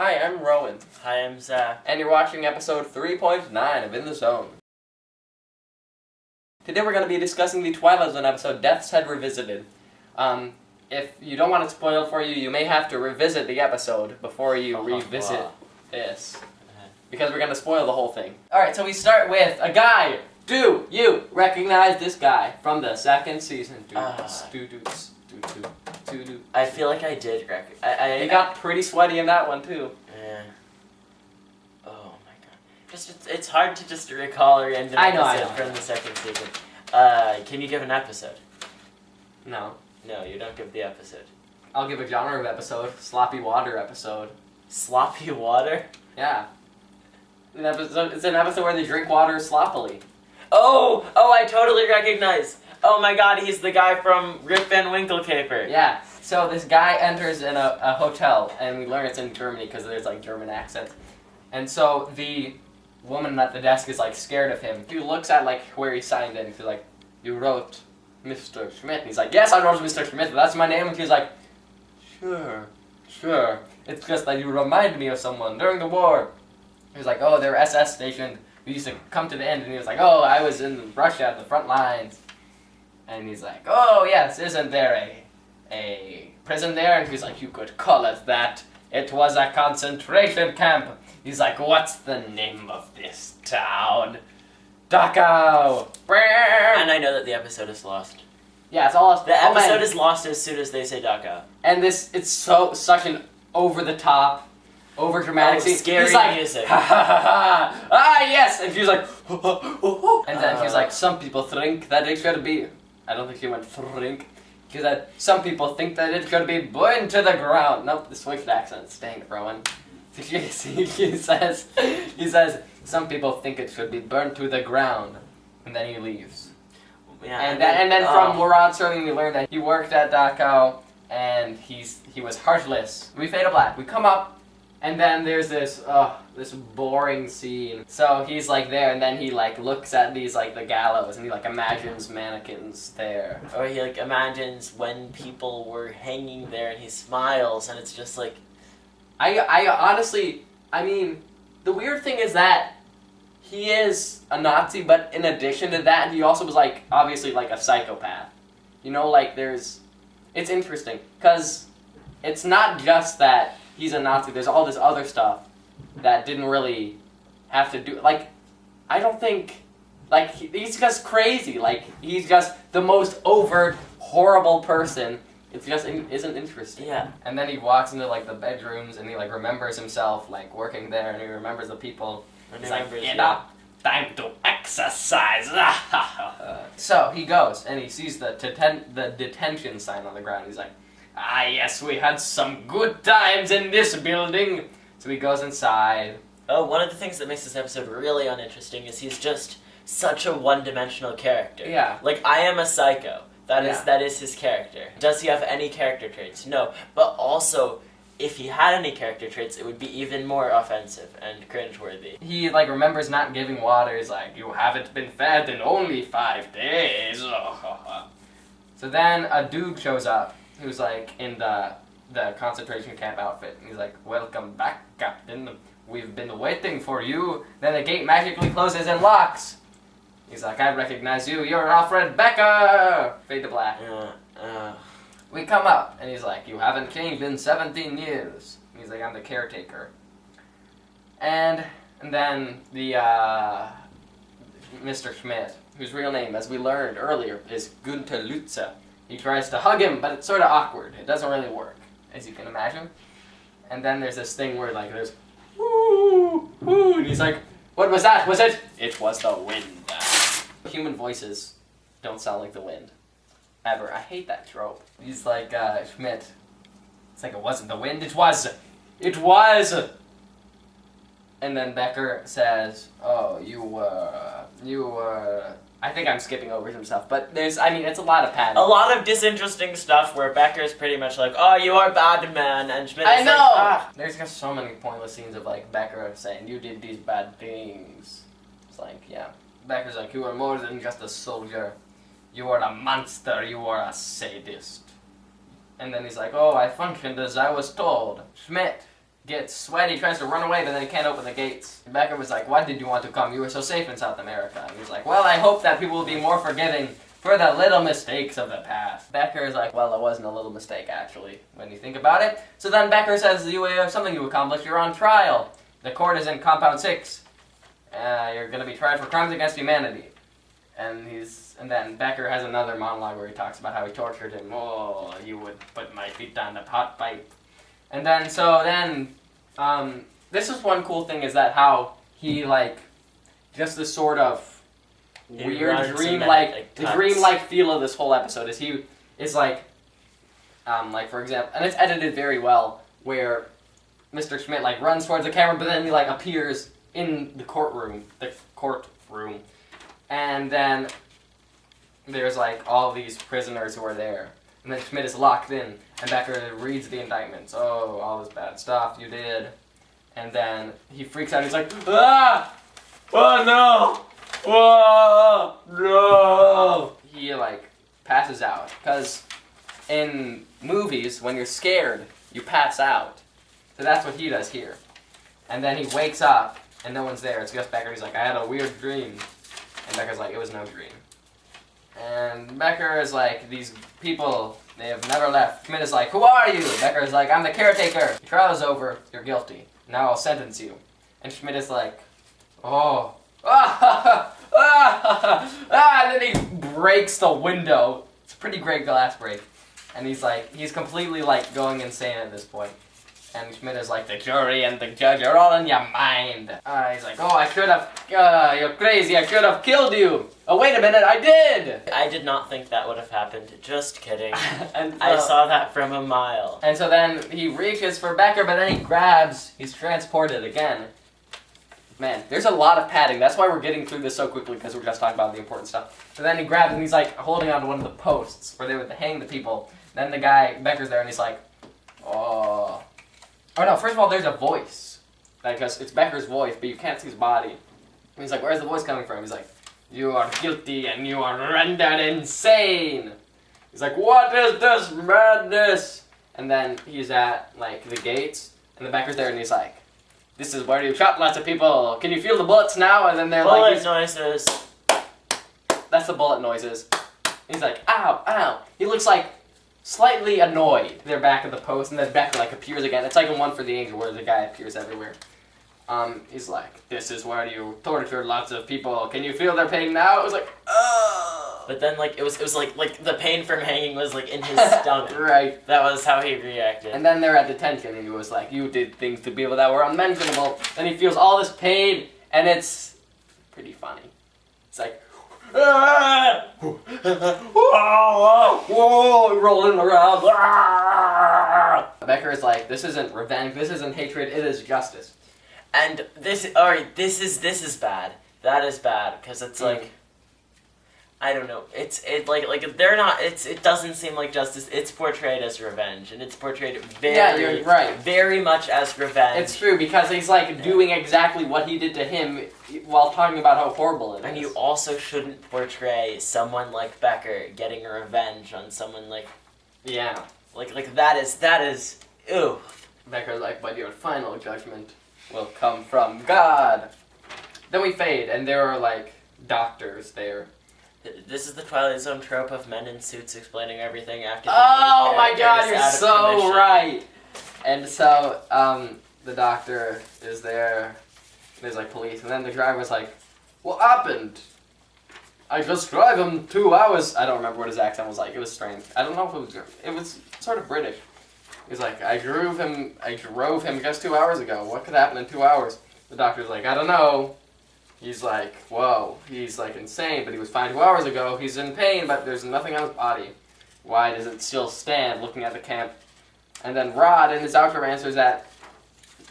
Hi, I'm Rowan. Hi, I'm Zach. And you're watching episode 3.9 of In the Zone. Today we're going to be discussing the Twilight Zone episode, Death's Head Revisited. If you don't want it spoiled for you, you may have to revisit the episode before you revisit this. Because we're going to spoil the whole thing. Alright, so we start with a guy. Do you recognize this guy from the second season? I feel like I did He got pretty sweaty in that one too. Yeah. Oh my god. It's hard to just recall a random episode from the second season. Can you give an episode? No. No, you don't give the episode. I'll give a genre of episode. Sloppy water episode. Sloppy water? Yeah. It's an episode where they drink water sloppily. Oh, I totally recognize. Oh my god, he's the guy from Rip Van Winkle Caper. Yeah, so this guy enters in a hotel, and we learn it's in Germany because there's like German accents. And so the woman at the desk is like scared of him. She looks at like where he signed in, and she's like, "You wrote Mr. Schmidt." And he's like, "Yes, I wrote Mr. Schmidt, that's my name." And she's like, Sure. It's just that you remind me of someone during the war. He's like, "Oh, they're SS stationed. We used to come to the end." And he was like, "Oh, I was in Russia at the front lines." And he's like, "Oh, yes, isn't there a prison there?" And he's like, "You could call it that. It was a concentration camp." He's like, "What's the name of this town?" Dachau. And I know that the episode is lost. Yeah, it's all... The episode is lost as soon as they say Dachau. And it's such an over-the-top, over-dramatic scene. Scary he's like, music. "Ha ha ha ha! Ah, yes!" And she's like, and then he's like, "Some people think that it should be..." I don't think she went think. She said, "Some people think that it should be burned to the ground." Nope, the switched accent. Dang it, Rowan. He says, "Some people think it should be burned to the ground." And then he leaves. Yeah, and then from Murat Sterling we learned that he worked at Dachau and he was heartless. We fade to black. We come up and then there's this boring scene. So he's like there and then he like looks at these like the gallows and he like imagines mannequins there. Or he like imagines when people were hanging there and he smiles and it's just like... I honestly, I mean, the weird thing is that he is a Nazi, but in addition to that, he also was like, obviously like a psychopath. You know, like it's interesting, because it's not just that he's a Nazi, there's all this other stuff that didn't really have to do, like, I don't think, like, he's just crazy, like, he's just the most overt, horrible person. It just isn't interesting. Yeah. And then he walks into, like, the bedrooms, and he, like, remembers himself, like, working there, and he remembers the people. He's like, "Get up, time to exercise." So he goes, and he sees the detention sign on the ground. He's like, "Ah, yes, we had some good times in this building." So he goes inside. Oh, one of the things that makes this episode really uninteresting is he's just such a one-dimensional character. Yeah. Like, I am a psycho. That is his character. Does he have any character traits? No. But also, if he had any character traits, it would be even more offensive and cringeworthy. He, like, remembers not giving water. He's like, "You haven't been fed in only 5 days." So then a dude shows up who's, like, in the concentration camp outfit. And he's like, "Welcome back, Captain. We've been waiting for you." Then the gate magically closes and locks. He's like, "I recognize you. You're Alfred Becker." Fade to black. We come up, and he's like, "You haven't changed in 17 years. He's like, "I'm the caretaker." And then the, Mr. Schmidt, whose real name, as we learned earlier, is Günther Lütze. He tries to hug him, but it's sort of awkward. It doesn't really work, as you can imagine. And then there's this thing where, like, there's, "Woo, woo," and he's like, "What was that? Was it?" "It was the wind." Human voices don't sound like the wind. Ever. I hate that trope. He's like, Schmidt. It's like, "It wasn't the wind, it was. It was." And then Becker says, "Oh, you were... I think I'm skipping over some stuff, but it's a lot of padding. A lot of disinteresting stuff where Becker's pretty much like, "Oh, you are bad, man," and Schmidt is I know! like, "Ah." There's just so many pointless scenes of, like, Becker saying, "You did these bad things." It's like, yeah. Becker's like, "You are more than just a soldier. You are a monster. You are a sadist." And then he's like, "Oh, I functioned as I was told." Schmidt gets sweaty, tries to run away, but then he can't open the gates. And Becker was like, why did you want to come? You were so safe in South America. And he's like, well, I hope that people will be more forgiving for the little mistakes of the past. Becker is like, well, it wasn't a little mistake, actually, when you think about it. So then Becker says, you have something to accomplish. You're on trial. The court is in Compound 6. You're going to be tried for crimes against humanity. And then Becker has another monologue where he talks about how he tortured him. Oh, you would put my feet on the hot pipe. And then, this is one cool thing, is that how he, like, just this sort of weird dreamlike feel of this whole episode is he is like for example, and it's edited very well, where Mr. Schmidt like runs towards the camera, but then he like appears in the courtroom, and then there's like all these prisoners who are there, and then Schmidt is locked in, and Becker reads the indictments. Oh, all this bad stuff you did, and then he freaks out. He's like, ah, oh no. Whoa, no! He, like, passes out. Because in movies, when you're scared, you pass out. So that's what he does here. And then he wakes up, and no one's there. It's just Becker. He's like, I had a weird dream. And Becker's like, it was no dream. And Becker is like, these people, they have never left. Schmidt is like, who are you? Becker is like, I'm the caretaker. The trial is over. You're guilty. Now I'll sentence you. And Schmidt is like, oh. And then he breaks the window. It's a pretty great glass break. And he's completely like going insane at this point. And Schmidt is like, the jury and the judge are all in your mind. He's like, oh, I should have, you're crazy, I should have killed you. Oh, wait a minute, I did! I did not think that would have happened. Just kidding. And I saw that from a mile. And so then he reaches for Becker, but then he's transported again. Man, there's a lot of padding. That's why we're getting through this so quickly, because we're just talking about the important stuff. So then he grabs and he's like holding onto one of the posts where they would hang the people. Then the guy, Becker's there, and he's like, oh. Oh no, first of all, there's a voice. Because it's Becker's voice, but you can't see his body. And he's like, where's the voice coming from? He's like, you are guilty and you are rendered insane. He's like, what is this madness? And then he's at, like, the gates, and the Becker's there, and he's like, this is where you shot lots of people. Can you feel the bullets now? And then they're bullet noises. That's the bullet noises. He's like, ow, ow. He looks like slightly annoyed. They're back at the post, and then Becker like appears again. It's like in One for the Angel where the guy appears everywhere. He's like, this is where you tortured lots of people. Can you feel their pain now? It was like, oh. But then like it was like the pain from hanging was like in his stomach. Right. That was how he reacted. And then they're at detention, and he was like, you did things to people that were unmentionable. Then he feels all this pain, and it's pretty funny. It's like, whoa, rolling around. Becker is like, this isn't revenge, this isn't hatred, it is justice. And this is bad. That is bad, because it's like, I don't know. Like they're not. It doesn't seem like justice. It's portrayed as revenge, and it's portrayed you're right. very much as revenge. It's true, because he's like doing exactly what he did to him while talking about how horrible it is. And you also shouldn't portray someone like Becker getting revenge on someone like, yeah, like that is ew. Becker's like, but your final judgment will come from God. Then we fade, and there are like doctors there. This is the Twilight Zone trope of men in suits explaining everything after the oh my god, you're so commission. right! And so, the doctor is there, there's like police, and then the driver's like, what happened? I just drove him 2 hours. I don't remember what his accent was like, it was strange. I don't know if it was sort of British. He's like, I drove him just 2 hours ago. What could happen in 2 hours? The doctor's like, I don't know. He's like, whoa, he's like insane, but he was fine 2 hours ago. He's in pain, but there's nothing on his body. Why does it still stand, looking at the camp? And then Rod, in his outro, answers that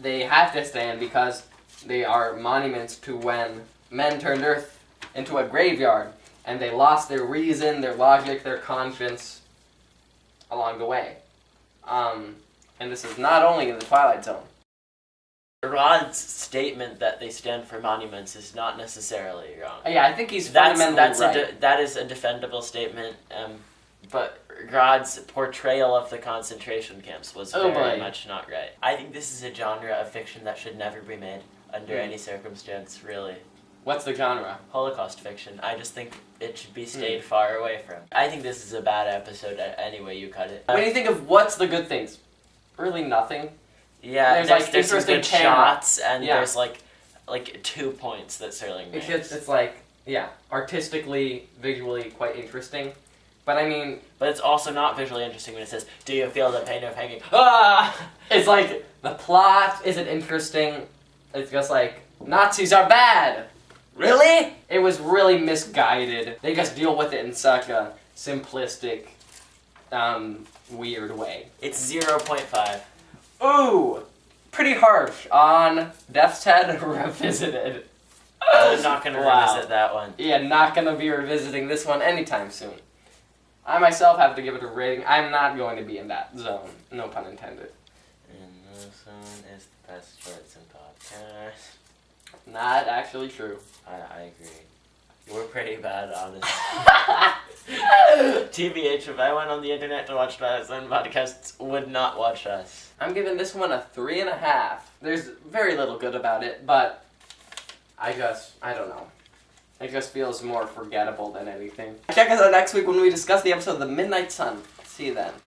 they have to stand because they are monuments to when men turned Earth into a graveyard, and they lost their reason, their logic, their conscience along the way. And this is not only in the Twilight Zone. Rod's statement that they stand for monuments is not necessarily wrong. Yeah, I think he's fundamentally right. That is a defendable statement. But God's portrayal of the concentration camps was Oh, very boy. much not right. I think this is a genre of fiction that should never be made under any circumstance, really. What's the genre? Holocaust fiction. I just think it should be stayed far away from. I think this is a bad episode any way you cut it. When you think of what's the good things, really nothing. Yeah, There's, there's like, some interesting good camera. shots, and Yeah. there's like 2 points that Serling makes. It's like, yeah, artistically, visually quite interesting. But I mean, But it's also not visually interesting when it says, "Do you feel the pain of hanging?" Ah! it's like, the plot isn't interesting. It's just like, Nazis are bad! Really? It was really misguided. They just deal with it in such a simplistic, weird way. It's 0.5. Ooh! Pretty harsh on Death's Head Revisited. I'm not gonna Wow. revisit that one. Yeah, not gonna be revisiting this one anytime soon. I myself have to give it a rating. I'm not going to be in that zone. No pun intended. And this one is the best shorts and podcast. Not actually true. I agree. We're pretty bad, honestly. TBH, if I went on the internet to watch Twilight Zone podcasts, would not watch us. I'm giving this one a 3.5. There's very little good about it, but I don't know. It just feels more forgettable than anything. Check us out next week when we discuss the episode of The Midnight Sun. See you then.